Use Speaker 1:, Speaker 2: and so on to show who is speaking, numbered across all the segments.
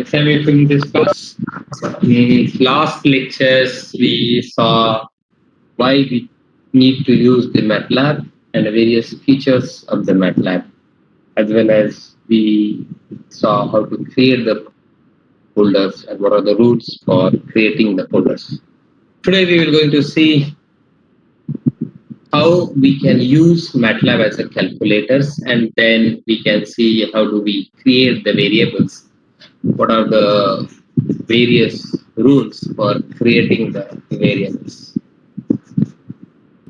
Speaker 1: Next time we finish this class. In last lectures, we saw why we need to use the MATLAB and the various features of the MATLAB, as well as we saw how to create the folders and what are the rules for creating the folders. Today we will going to see how we can use MATLAB as a calculators, and then we can see how do we create the variables. What are the various rules for creating the variables.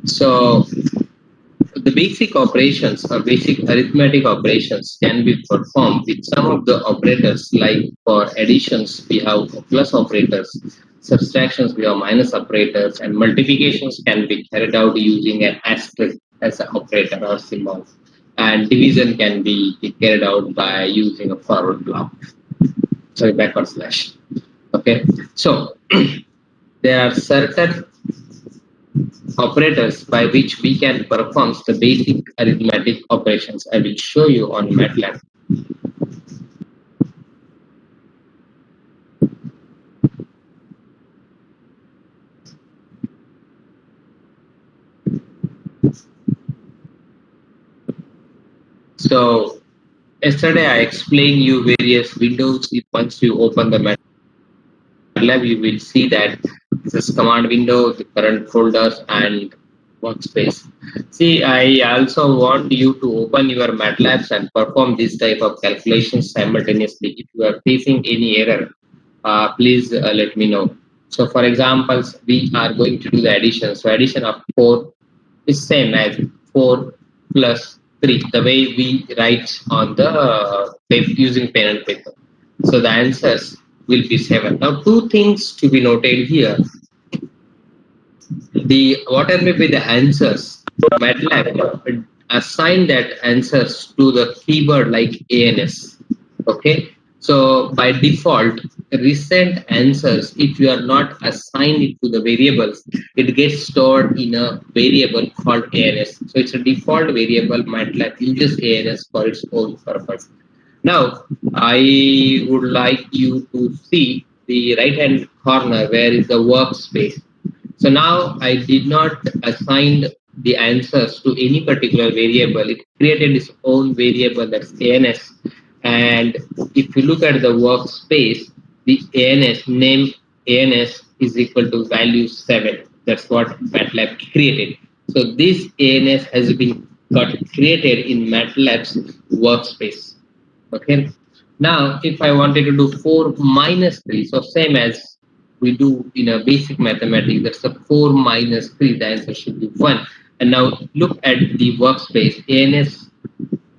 Speaker 1: So the basic operations or basic arithmetic operations can be performed with some of the operators, like for additions we have plus operators, subtractions we have minus operators, and multiplications can be carried out using an asterisk as an operator or symbol, and division can be carried out by using a forward block, sorry, backward slash. Okay, so there are certain operators by which we can perform the basic arithmetic operations. I will show you on MATLAB. So yesterday I explained you various windows. Once you open the MATLAB, you will see that this is command window, the current folders, and workspace. See, I also want you to open your MATLABs and perform this type of calculations simultaneously. If you are facing any error, please let me know. So for examples, we are going to do the addition. So addition of 4 is same as 4 plus 3, the way we write on the using pen and paper. So the answers will be 7. Now two things to be noted here. The whatever may be the answers, MATLAB assign that answers to the keyword like ANS. Okay, so by default, recent answers, if you are not assigned it to the variables, it gets stored in a variable called ANS. So it's a default variable. MATLAB uses ANS for its own purpose. Now, I would like you to see the right hand corner where is the workspace. So now I did not assign the answers to any particular variable. It created its own variable, that's ANS. And if you look at the workspace, the ANS name ANS is equal to value 7. That's what MATLAB created. So this ANS has been got created in MATLAB's workspace. Okay. Now, if I wanted to do 4 minus 3, so same as we do in a basic mathematics, that's a 4 minus 3, the answer should be 1. And now look at the workspace, ANS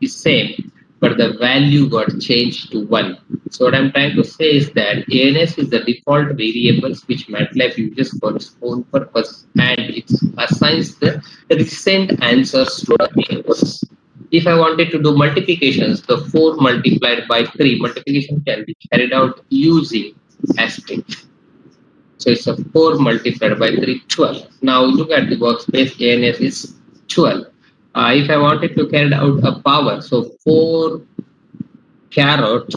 Speaker 1: is same, but the value got changed to 1. So what I'm trying to say is that ANS is the default variables which MATLAB uses for its own purpose, and it assigns the recent answers to the variables. If I wanted to do multiplications, the 4 multiplied by 3, multiplication can be carried out using asterisk. So it's a 4 multiplied by 3, 12. Now look at the workspace, ANS is 12. If I wanted to carry out a power, so 4 caret,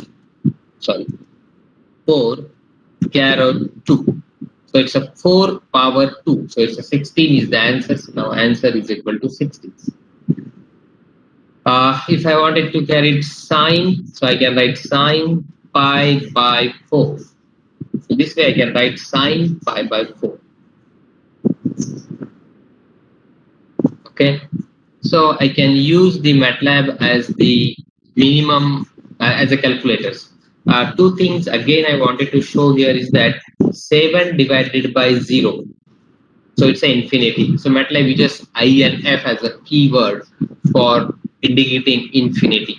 Speaker 1: sorry, 4 caret 2. So it's a 4 power 2. So it's a 16 is the answer. Now answer is equal to 16. If I wanted to carry sine, so I can write sine pi by 4. So this way I can write sine pi by 4. Okay, so I can use the MATLAB as the minimum as a calculators. Two things again I wanted to show here is that 7 divided by 0. So it's an infinity. So MATLAB uses I and F as a keyword for indicating infinity.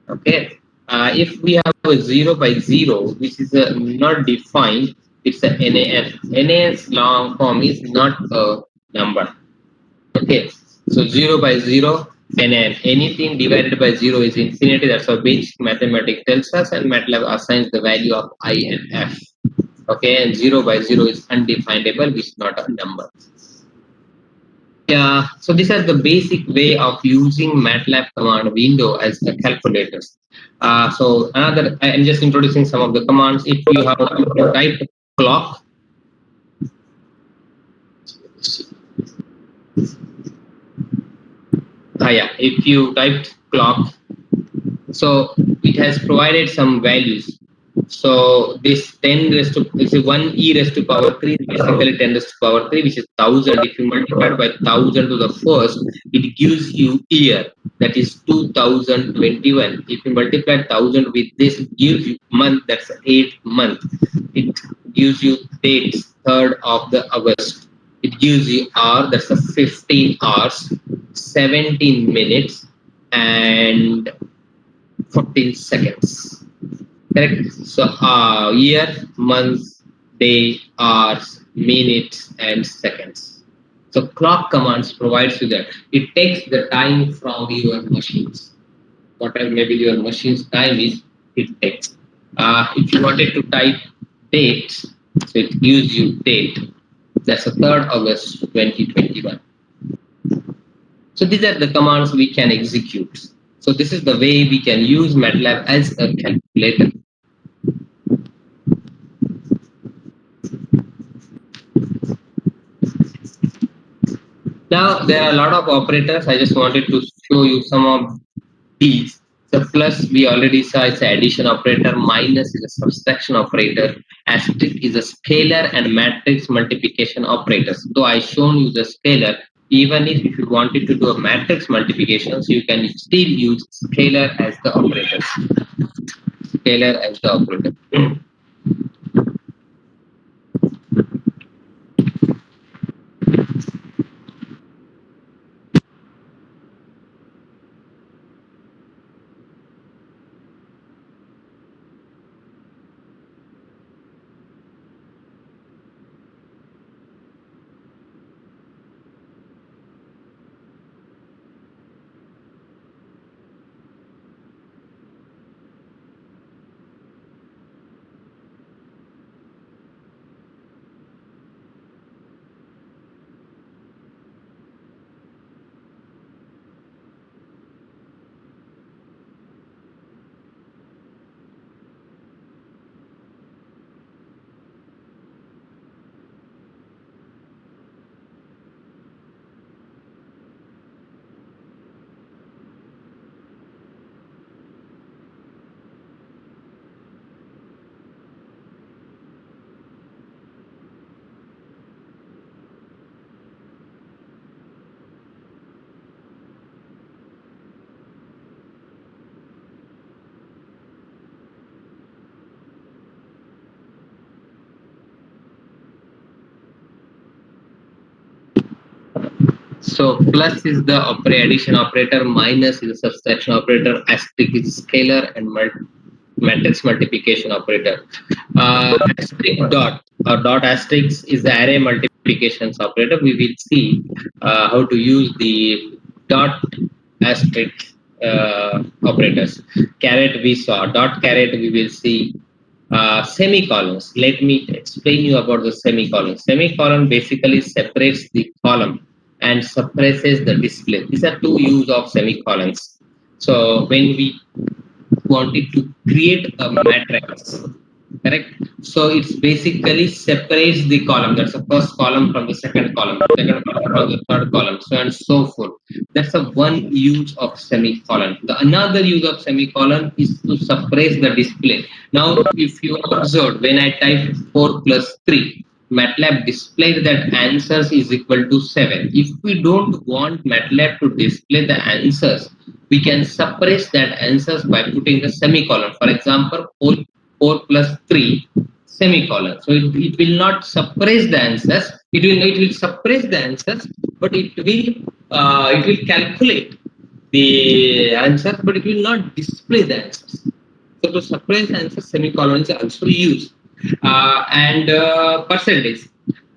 Speaker 1: Okay, if we have a 0 by 0, which is not defined, it's a NaN. NaN's long form is not a number. Okay, so 0 by 0, NaN. Anything divided by 0 is infinity. That's what basic mathematics tells us, and MATLAB assigns the value of I and F. Okay, and 0 by 0 is undefinable, which is not a number. Yeah, so these are the basic way of using MATLAB command window as a calculator. So another, I'm just introducing some of the commands. If you have to type clock, yeah, if you typed clock, so it has provided some values. So this 10 raised to this is 1 e raised to power 3, basically 10 raised to power 3, which is 1000. If you multiply it by 1000 to the first, it gives you year, that is 2021. If you multiply 1000 with this, it gives you month, that's 8 month. It gives you dates, 3rd of the August. It gives you hour, that's a 15 hours, 17 minutes, and 14 seconds. Correct? So year, month, day, hours, minutes, and seconds. So clock commands provides you that. It takes the time from your machines. Whatever maybe your machine's time is, it takes. If you wanted to type date, so it gives you date. That's the 3rd August 2021. So these are the commands we can execute. So this is the way we can use MATLAB as a calculator. Now there are a lot of operators. I just wanted to show you some of these. So plus we already saw it's an addition operator, minus is a subtraction operator, asterisk is a scalar and matrix multiplication operators. So I shown you the scalar. Even if you wanted to do a matrix multiplication, so you can still use scalar as the operator. Scalar as the operator. So plus is the addition operator, minus is a subtraction operator, asterisk is scalar, and matrix multiplication operator. Asterisk dot or dot asterisk is the array multiplications operator. We will see how to use the dot asterisk operators. Caret we saw, dot caret we will see. Semicolons. Let me explain you about the semicolon. Semicolon basically separates the column and suppresses the display. These are two use of semicolons. So when we wanted to create a matrix, correct? So it's basically separates the column. That's the first column from the second column, second column from the third column, so and so forth. That's the one use of semicolon. The another use of semicolon is to suppress the display. Now, if you observe, when I type 4 plus 3, MATLAB displayed that answers is equal to 7. If we don't want MATLAB to display the answers, we can suppress that answers by putting a semicolon. For example, 4 plus 3 semicolon. So it will not suppress the answers. It will suppress the answers, but it will calculate the answers, but it will not display the answers. So to suppress answers, semicolon is also used. And percentage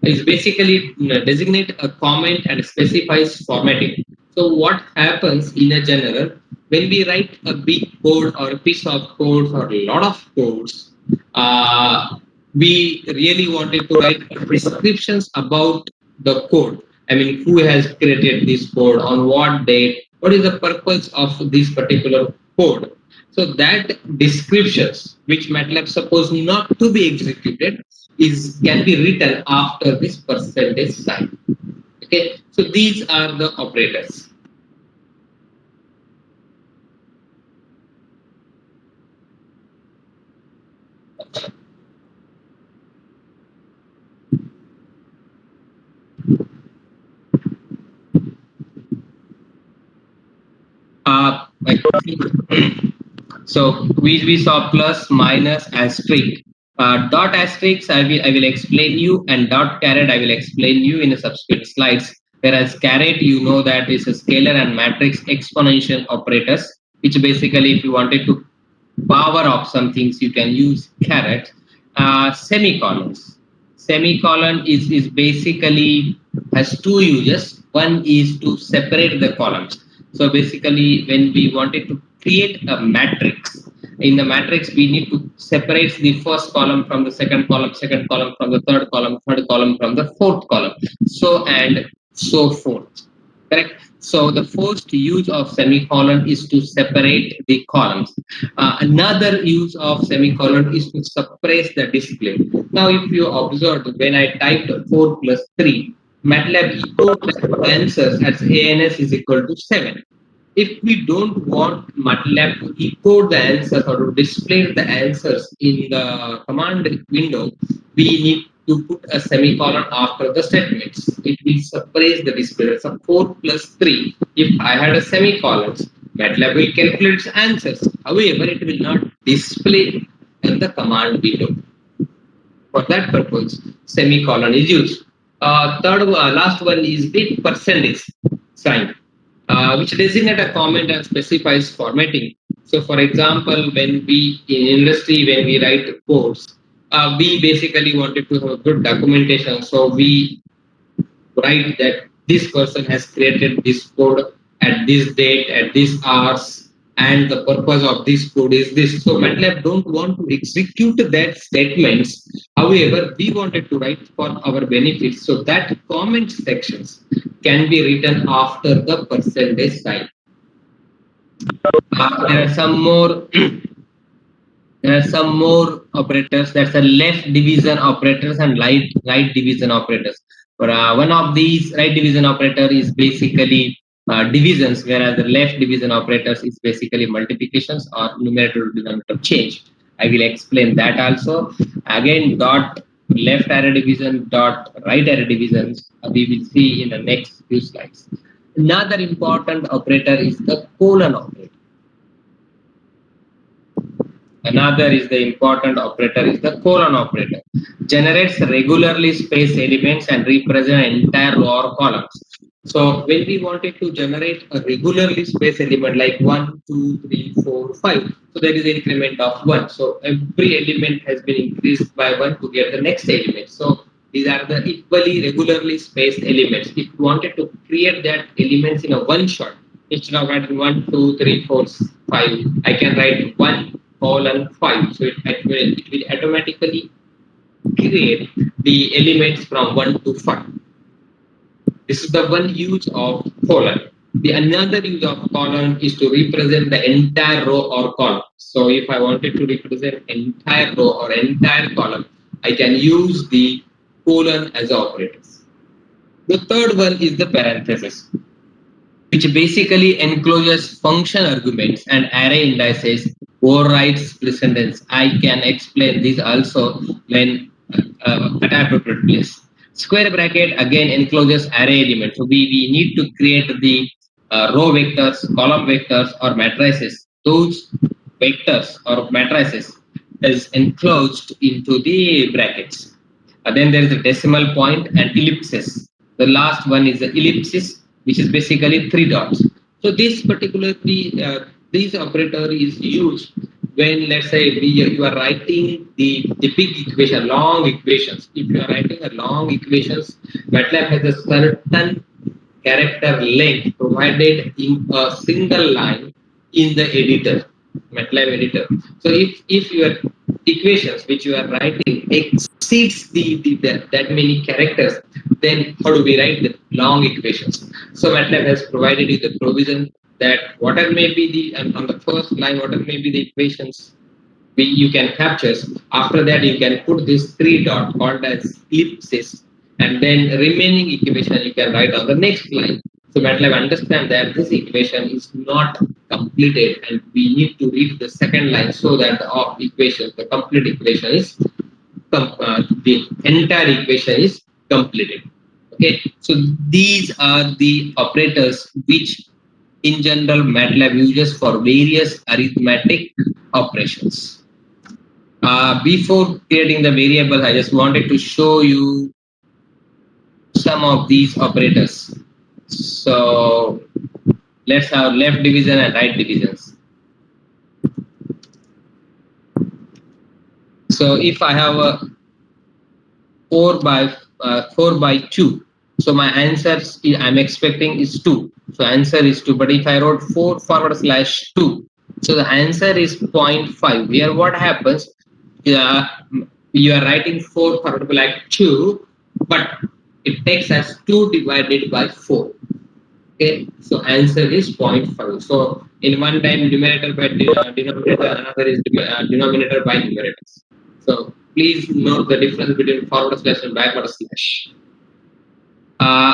Speaker 1: is basically designate a comment and specifies formatting. So what happens in a general when we write a big code or a piece of code or a lot of codes, we really wanted to write descriptions about the code, I mean, who has created this code, on what date, what is the purpose of this particular code. So that descriptions which MATLAB suppose not to be executed is can be written after this percentage sign. Okay, so these are the operators. Like, so we saw plus, minus, asterisk. Dot asterisk I will explain you, and dot caret I will explain you in a subsequent slides. Whereas caret, you know that is a scalar and matrix exponential operators, which basically if you wanted to power of some things you can use caret. Semicolons. Semicolon is basically has two uses. One is to separate the columns. So basically when we wanted to create a matrix, in the matrix we need to separate the first column from the second column from the third column from the fourth column, so and so forth. Correct. So the first use of semicolon is to separate the columns. Another use of semicolon is to suppress the display. Now, if you observe, when I typed 4 plus 3, MATLAB echoed the answers as ANS is equal to 7. If we don't want MATLAB to encode the answers or to display the answers in the command window, we need to put a semicolon after the statements. It will suppress the display. So 4 plus 3. If I had a semicolon, MATLAB will calculate its answers. However, it will not display in the command window. For that purpose, semicolon is used. Last one is the percentage sign, which designate a comment and specifies formatting. So, for example, when we in industry when we write codes, we basically wanted to have good documentation. So we write that this person has created this code at this date, at this hours, and the purpose of this code is this. So MATLAB don't want to execute that statements. However, we wanted to write for our benefit. So that comment sections can be written after the percentage sign. There are some more there are some more operators. That's a left division operators and right division operators. But one of these right division operator is basically divisions, whereas the left division operators is basically multiplications or numerator denominator change. I will explain that also. Again, dot left array division, dot right array divisions. We will see in the next few slides. Another important operator is the colon operator. Another is the important operator is the colon operator. Generates regularly spaced elements and represent entire row or columns. So when we wanted to generate a regularly spaced element like 1, 2, 3, 4, 5, so there is an increment of 1. So every element has been increased by 1 to get the next element. So these are the equally regularly spaced elements. If you wanted to create that elements in a one shot, instead of writing 1, 2, 3, 4, 5, I can write 1 colon 5. So it will automatically create the elements from 1 to 5. This is the one use of colon. The another use of colon is to represent the entire row or column. So if I wanted to represent entire row or entire column, I can use the colon as operators. The third one is the parenthesis, which basically encloses function arguments and array indices, overrides precedence. I can explain this also when at appropriate place. Square bracket again encloses array elements. So we need to create the row vectors, column vectors, or matrices. Those vectors or matrices is enclosed into the brackets. Then there is a decimal point and ellipsis. The last one is the ellipsis, which is basically 3 dots. So this particular this operator is used when, let's say, you are writing the big equation, long equations. If you are writing a long equations, MATLAB has a certain character length provided in a single line in the editor, MATLAB editor. So if your equations which you are writing exceeds that many characters, then how do we write the long equations? So MATLAB has provided you the provision that whatever may be on the first line, whatever may be the equations you can capture. After that, you can put this three dot called as ellipsis, and then remaining equation you can write on the next line. So MATLAB understand that this equation is not completed, and we need to read the second line so that the complete equation is the entire equation is completed. Okay, so these are the operators which in general MATLAB uses for various arithmetic operations. Before creating the variable, I just wanted to show you some of these operators. So let's have left division and right divisions. So if I have a 4 by 2, so my answer I'm expecting is 2. So answer is 2. But if I wrote 4/2, so the answer is 0.5. Here what happens? Uh, you are writing 4/2, but it takes as 2 divided by 4. Okay, so answer is 0.5. So in one time numerator by denominator, another is denominator by numerator. So please note the difference between forward slash and backward slash.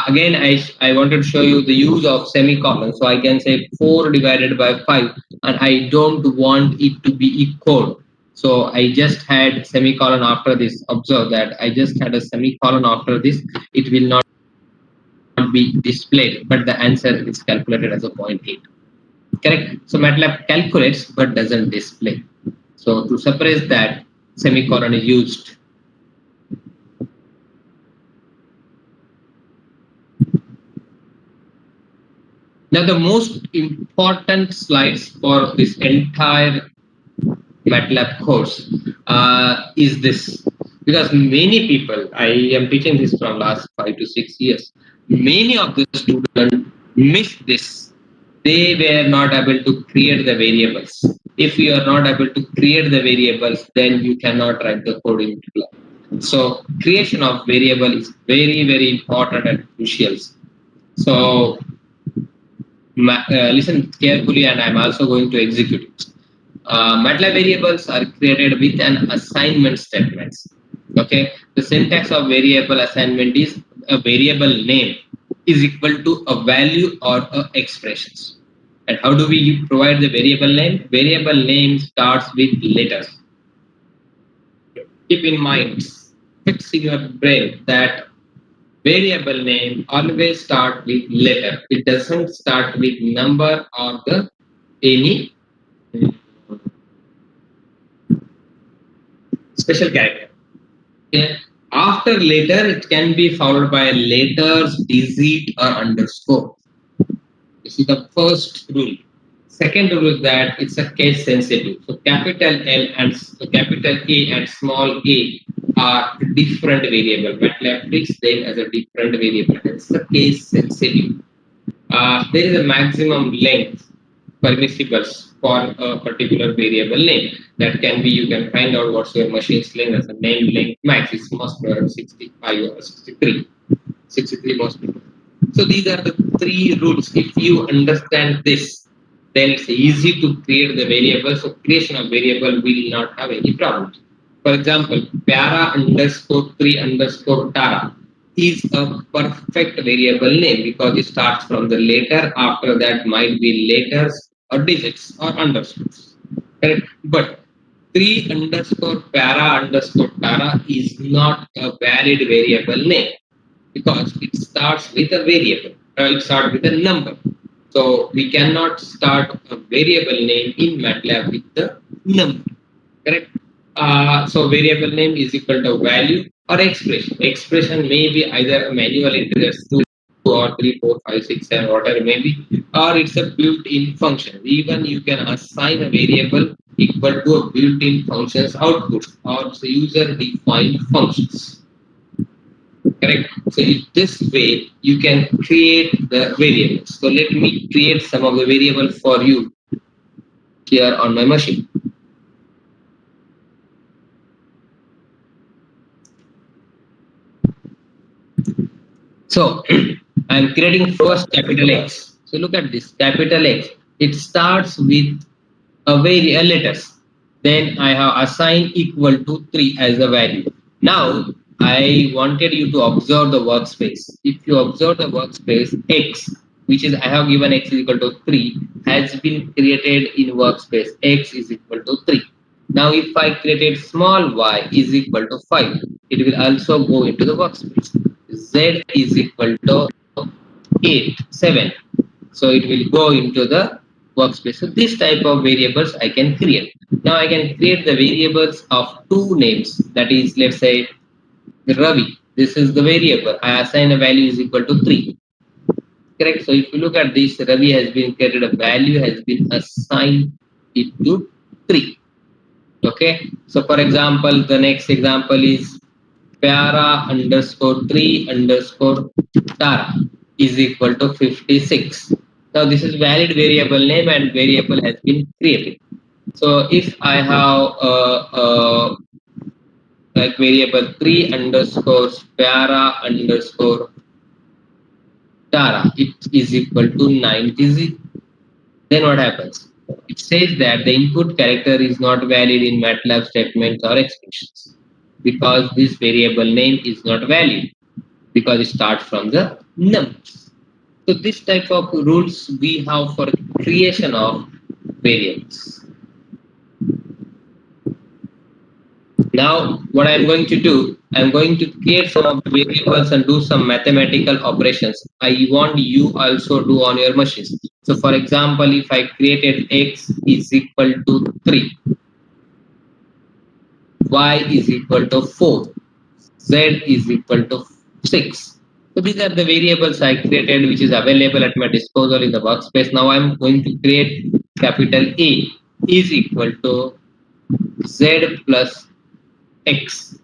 Speaker 1: Again, I wanted to show you the use of semicolon. So I can say 4 divided by 5, and I don't want it to be equal. So I just had semicolon after this. Observe that I just had a semicolon after this. It will not be displayed, but the answer is calculated as a 0.8. Correct. So MATLAB calculates but doesn't display. So to suppress that, semicolon is used. Now the most important slides for this entire MATLAB course is this, because many people, I am teaching this from last 5 to 6 years, many of the students miss this. They were not able to create the variables. If you are not able to create the variables, then you cannot write the code in MATLAB. So creation of variable is very, very important and crucial. So listen carefully, and I'm also going to execute it. MATLAB variables are created with an assignment statement. Okay, the syntax of variable assignment is a variable name is equal to a value or a expressions. And how do we provide the variable name? Variable name starts with letters. Keep in mind, fix in your brain that variable name always start with letter. It doesn't start with number or the any special character. Okay. After letter, it can be followed by letters, digit, or underscore. This is the first rule. Second rule is that it's a case sensitive. So capital L and capital A and small a are different variable. MATLAB treats them as a different variable. It's a case sensitive. There is a maximum length permissible for a particular variable name. That can be, you can find out what's your machine's length as a name length max. It's most 65 or 63. 63 most people. So these are the three rules. If you understand this, then it's easy to create the variable. So creation of variable will not have any problems. For example, para underscore 3 underscore tara is a perfect variable name because it starts from the letter. After that might be letters or digits or underscores. Correct? But 3 underscore para underscore tara is not a valid variable name because it starts with a variable. It starts with a number. So we cannot start a variable name in MATLAB with the number. Correct? So variable name is equal to value or expression. Expression may be either a manual integers 2 or 3, 4, 5, 6, 7, whatever it may be, or it's a built-in function. Even you can assign a variable equal to a built-in functions output or user-defined functions. Correct. So in this way, you can create the variables. So let me create some of the variables for you here on my machine. So I'm creating first capital X. So look at this capital X. It starts with a letters. Then I have assigned equal to 3 as a value. Now I wanted you to observe the workspace. If you observe the workspace, X, which is I have given X is equal to 3, has been created in workspace. X is equal to 3. Now if I created small y is equal to 5, it will also go into the workspace. Z is equal to 8, 7. So it will go into the workspace. So this type of variables I can create. Now I can create the variables of two names. That is, let's say Ravi. This is the variable. I assign a value is equal to 3. Correct. So if you look at this, Ravi has been created, a value has been assigned it to 3. Okay. So for example, the next example is Pyara underscore 3 underscore Tara is equal to 56. Now this is valid variable name and variable has been created. So if I have like variable 3 underscore Pyara underscore Tara, it is equal to 90. Then what happens? It says that the input character is not valid in MATLAB statements or expressions because this variable name is not valid because it starts from the numbers. So this type of rules we have for creation of variables. Now what I'm going to do, I'm going to create some of the variables and do some mathematical operations. I want you also do on your machines. So for example, if I created x is equal to 3, y is equal to 4, z is equal to 6. So these are the variables I created which is available at my disposal in the workspace. Now I'm going to create capital A is equal to z plus x.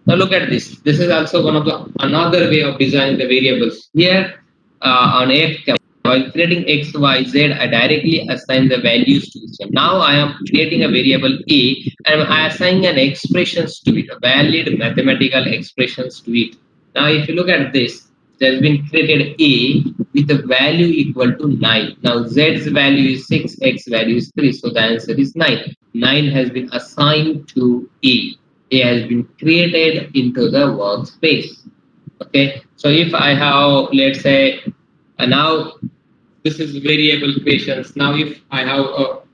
Speaker 1: Now look at this. This is also one of the another way of designing the variables. Here on x, while creating x, y, z, I directly assign the values to this one. Now I am creating a variable a and I assign an expressions to it, a valid mathematical expressions to it. Now if you look at this, there has been created a with a value equal to 9. Now z's value is 6, x value is 3, so the answer is 9. 9 has been assigned to a. A has been created into the workspace. Okay, so if I have, let's say, now this is variable equations. Now if I have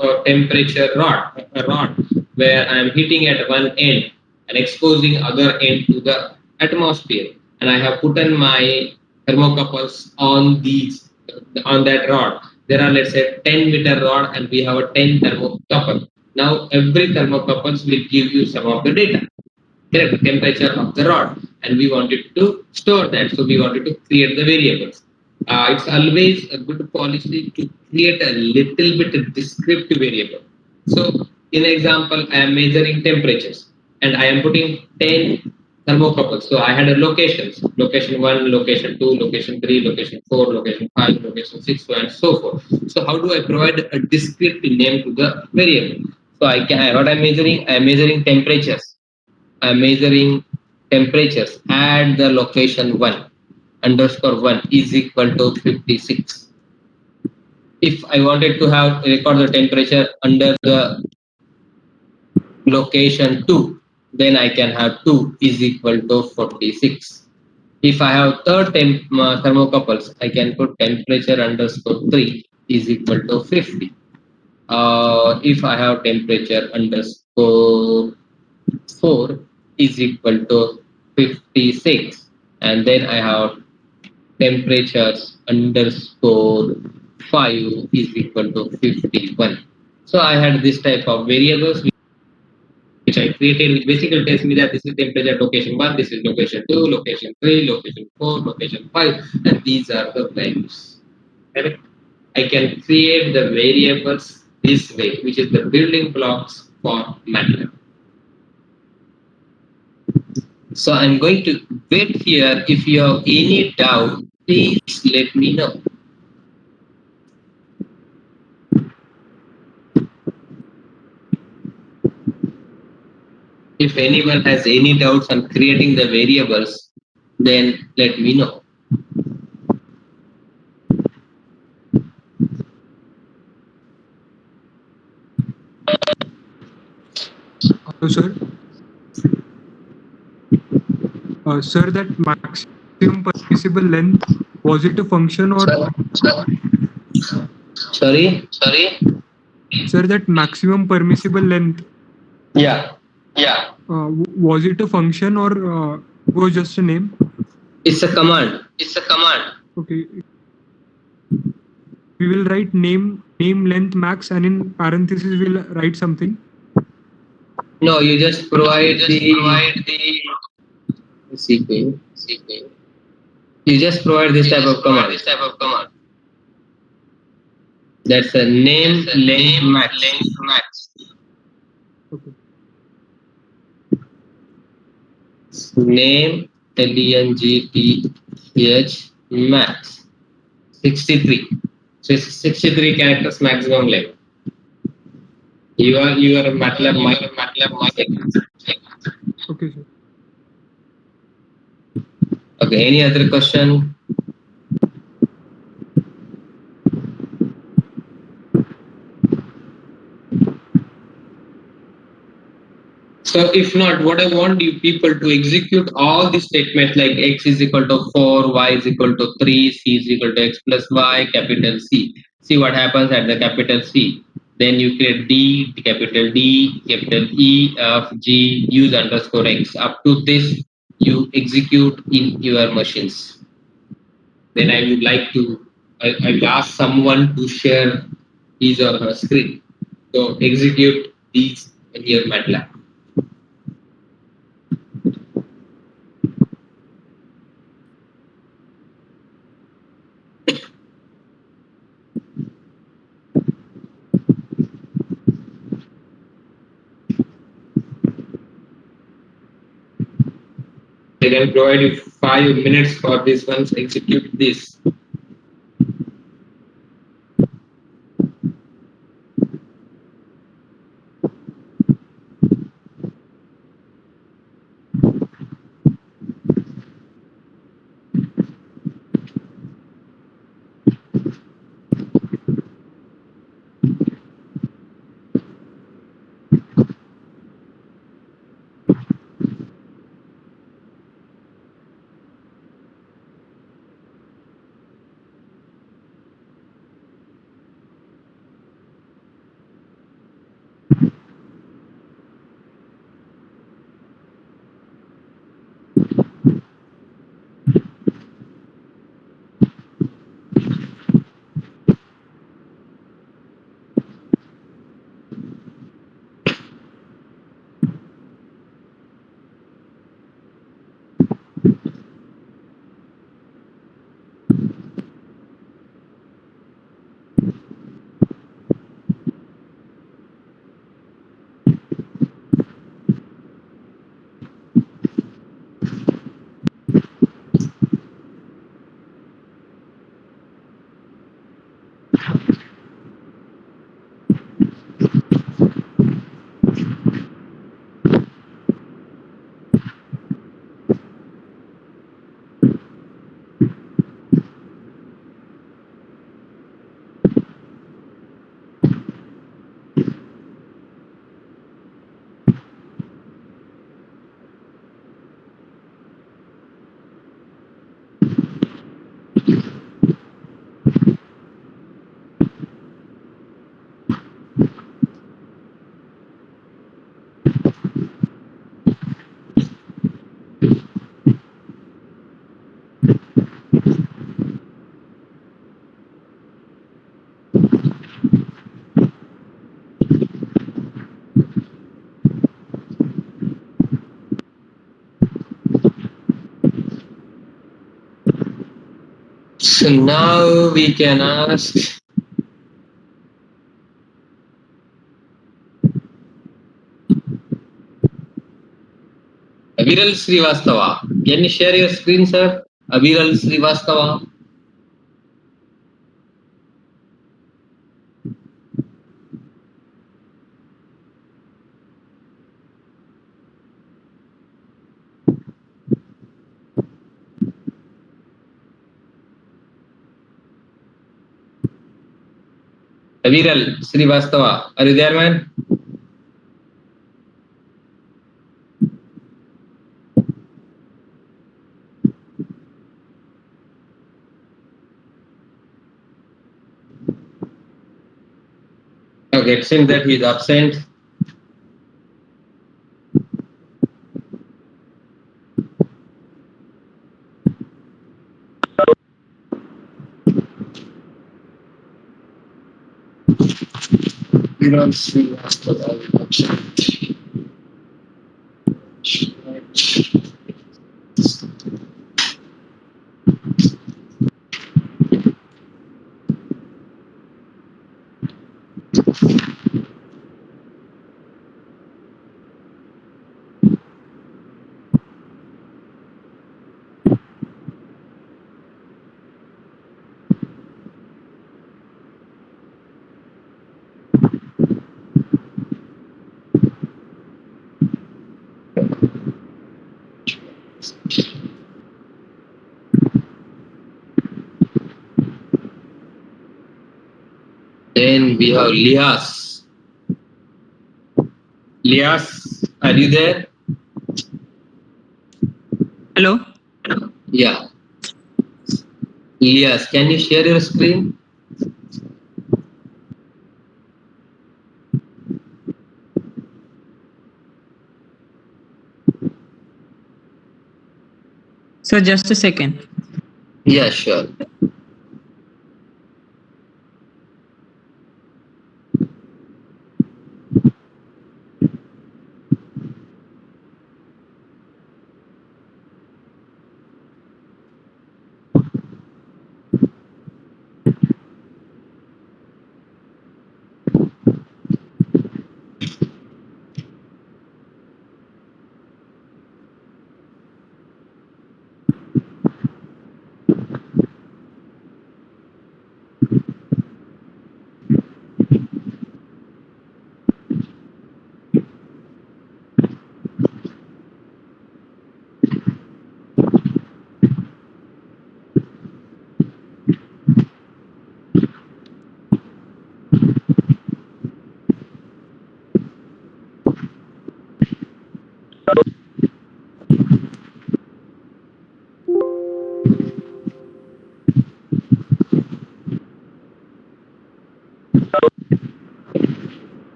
Speaker 1: a temperature rod, a rod where I am hitting at one end and exposing other end to the atmosphere, and I have put in my thermocouples on these on that rod. There are, let's say, 10-meter rod and we have a 10 thermocouple. Now every thermocouples will give you some of the data, correct, temperature of the rod, and we wanted to store that, so we wanted to create the variables. It's always a good policy to create a little bit of descriptive variable. So in example, I am measuring temperatures and I am putting 10 thermocouples. So I had a locations, location 1, location 2, location 3, location 4, location 5, location 6, so and so forth. So how do I provide a descriptive name to the variable? So I can, what I'm measuring, I'm measuring temperatures. I'm measuring temperatures at the location 1 underscore 1 is equal to 56. If I wanted to have record the temperature under the location 2, then I can have 2 is equal to 46. If I have third thermocouples, I can put temperature underscore 3 is equal to 50. If I have temperature underscore 4 is equal to 56, and then I have temperatures underscore 5 is equal to 51. So I had this type of variables which I created, which basically tells me that this is temperature location 1, this is location 2, location 3, location 4, location 5, and these are the values. Correct? I can create the variables this way, which is the building blocks for MATLAB. So I'm going to wait here. If you have any doubt, please let me know. If anyone has any doubts on creating the variables, then let me know.
Speaker 2: sir. Sir, that maximum permissible length, was it a function or
Speaker 1: Sorry.
Speaker 2: sir, that maximum permissible length,
Speaker 1: Yeah.
Speaker 2: was it a function or was just a name?
Speaker 1: It's a command.
Speaker 2: Okay, we will write name length max, and in parentheses we'll write something.
Speaker 1: No, you just provide the CPU. You just provide this type of command. That's a name length max.
Speaker 2: Okay.
Speaker 1: Name length max 63. So it's 63 characters maximum length. You are a MATLAB mic.
Speaker 2: Okay, sir.
Speaker 1: Okay. Any other question? So if not, what I want you people to execute all the statements like x is equal to 4, y is equal to 3, c is equal to x plus y, capital C. See what happens at the capital C. Then you create capital D, capital E, F, G, use underscore x. Up to this, you execute in your machines. Then I would like to, I will ask someone to share his or her screen. So execute these in your MATLAB. I can provide you 5 minutes for this once execute this. So now we can ask Aviral Srivastava. Can you share your screen, sir? Aviral Srivastava. Aviral Srivastava. Are you there, man? Okay, it seems that he is absent. We don't see after that. Then we have Lias. Lias, are you there?
Speaker 3: Hello.
Speaker 1: Yeah. Lias, can you share your screen?
Speaker 3: Sir, just a second.
Speaker 1: Yeah, sure.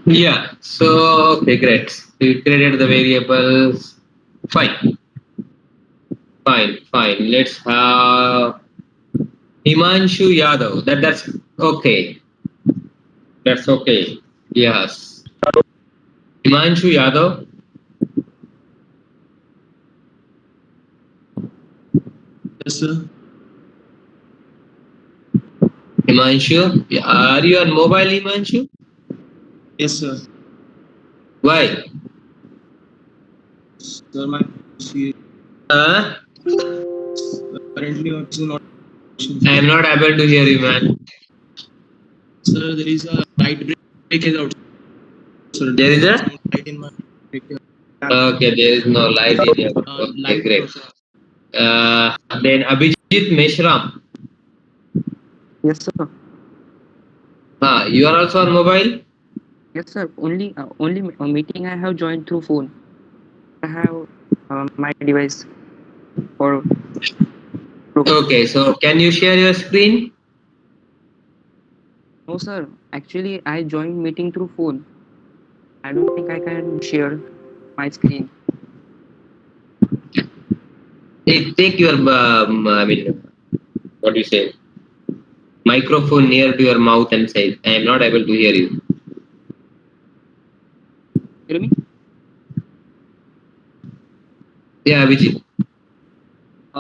Speaker 1: Yeah, so okay, great. We created the variables. Fine, fine. Let's have Himanshu Yadav. That's okay. That's okay. Yes. Himanshu Yadav.
Speaker 4: Yes, sir.
Speaker 1: Himanshu, are you on mobile, Himanshu?
Speaker 4: Yes, sir.
Speaker 1: Why?
Speaker 4: Sir, my she
Speaker 1: Uh,
Speaker 4: currently also not.
Speaker 1: I am not able to hear you, man.
Speaker 4: Sir, there is a light break is out. Sir,
Speaker 1: There is
Speaker 4: there is
Speaker 1: a
Speaker 4: no light in my break.
Speaker 1: okay. There is no light in your. Okay,
Speaker 4: Light
Speaker 1: great.
Speaker 4: no, sir.
Speaker 1: Then Abhijit Meshram.
Speaker 5: Yes, sir.
Speaker 1: You are also on mobile.
Speaker 5: Yes, sir. Only a meeting I have joined through phone. I have my device for proof.
Speaker 1: Okay, so can you share your screen?
Speaker 5: No, sir. Actually, I joined meeting through phone. I don't think I can share my screen.
Speaker 1: Hey, take your I mean, what do you say? Microphone near to your mouth and say, "I am not able to hear you."
Speaker 5: Hear me?
Speaker 1: Yeah, Abhijit.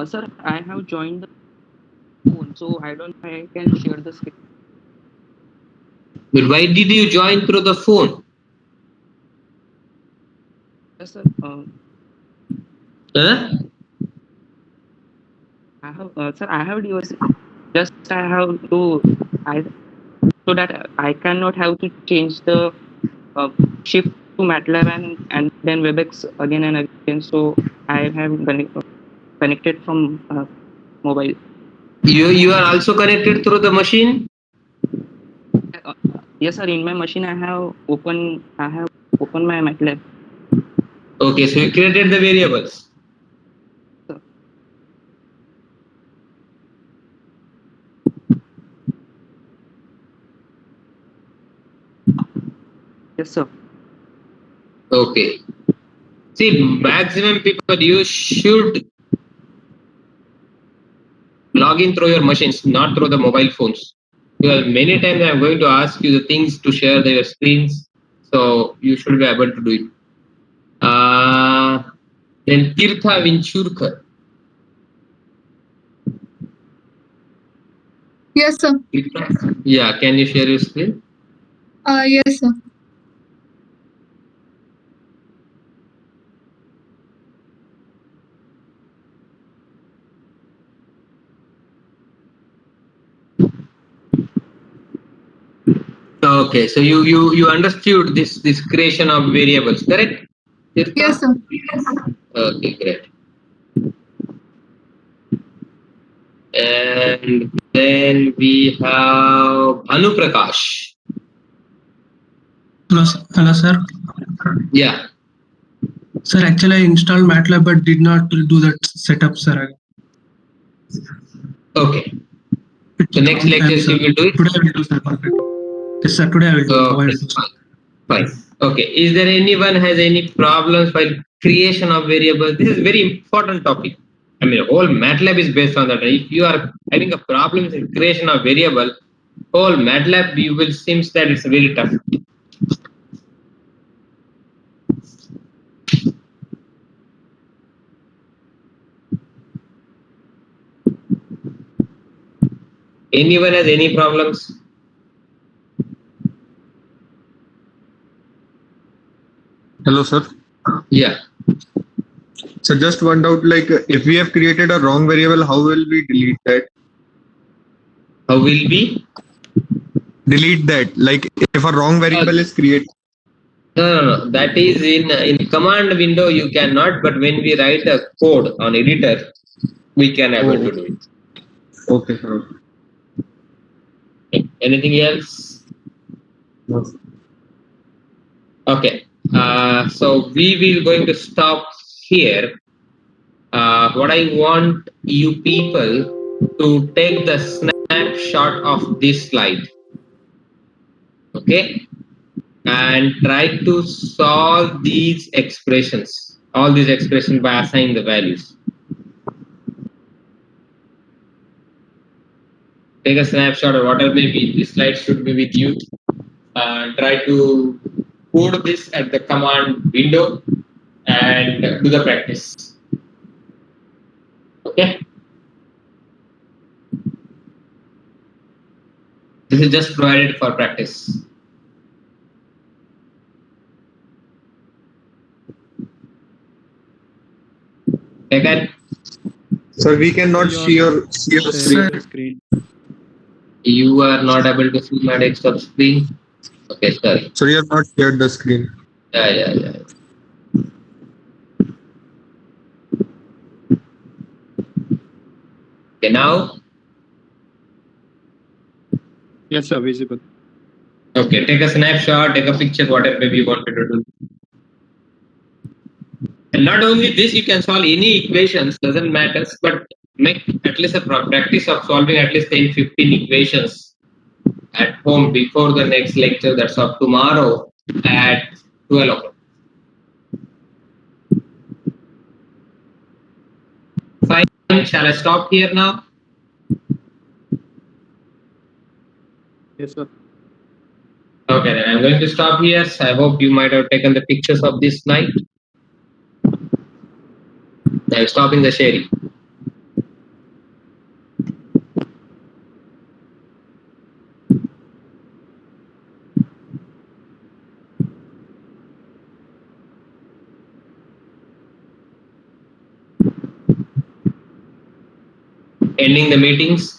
Speaker 5: Sir, I have joined the phone, so I don't think I can share the screen.
Speaker 1: But why did you join through the phone?
Speaker 5: Yes, sir.
Speaker 1: Huh?
Speaker 5: I have, sir. I have device. Just I have to. I so that I cannot have to change the shift to MATLAB and then WebEx again and again. So I have connected from mobile.
Speaker 1: You are also connected through the machine?
Speaker 5: Yes, sir. In my machine, I have opened my MATLAB.
Speaker 1: Okay, so you created the variables.
Speaker 5: Yes, sir.
Speaker 1: Okay. See, maximum people, you should log in through your machines, not through the mobile phones. Because many times I'm going to ask you the things to share their screens, so you should be able to do it. Then Tirtha Vinchurkar.
Speaker 6: Yes, sir.
Speaker 1: Yeah, can you share your screen?
Speaker 6: Yes, sir.
Speaker 1: Okay, so you understood this creation of variables, correct? Tirtha?
Speaker 6: Yes, sir.
Speaker 1: Okay, great. And then we have Bhanu Prakash.
Speaker 7: Hello, sir.
Speaker 1: Yeah.
Speaker 7: Sir, actually, I installed MATLAB but did not do that setup, sir.
Speaker 1: Okay. So next lectures you will do it?
Speaker 7: Today I will do, sir. Perfect. Yes, sir. Today I will do. Now I will do, sir.
Speaker 1: Fine. Okay. Is there anyone has any problems while creation of variables? This is very important topic. I mean, whole MATLAB is based on that. If you are having a problem in creation of variable, whole MATLAB you will seems that it's very tough. Anyone has any problems?
Speaker 8: Hello, sir.
Speaker 1: Yeah.
Speaker 8: So just one doubt, like if we have created a wrong variable, how will we delete that?
Speaker 1: How will we?
Speaker 8: Delete that. Like if a wrong variable is created.
Speaker 1: No. That is in command window you cannot, but when we write a code on editor, we can able to do it.
Speaker 8: Okay, sir.
Speaker 1: Anything else?
Speaker 8: No.
Speaker 1: Okay. So we will going to stop here. What I want you people to take the snapshot of this slide. Okay. And try to solve these expressions, all these expressions by assigning the values. Take a snapshot or whatever may be. This slide should be with you. Try to code this at the command window and do the practice. Okay. This is just provided for practice. Taken?
Speaker 8: Sir, we cannot see your screen.
Speaker 1: You are not able to see my desktop screen. Okay, sorry.
Speaker 8: So you have not shared the screen.
Speaker 1: Yeah. Okay, now.
Speaker 2: Yes, sir. Visible.
Speaker 1: Okay, take a snapshot, take a picture, whatever you wanted to do. And not only this, you can solve any equations, doesn't matter, but make at least a practice of solving at least 10-15 equations at home before the next lecture, that's of tomorrow at 12 o'clock. Fine, shall I stop here now?
Speaker 2: Yes, sir.
Speaker 1: Okay, then I'm going to stop here. So I hope you might have taken the pictures of this slide. I'm stopping the sharing. Ending the meetings.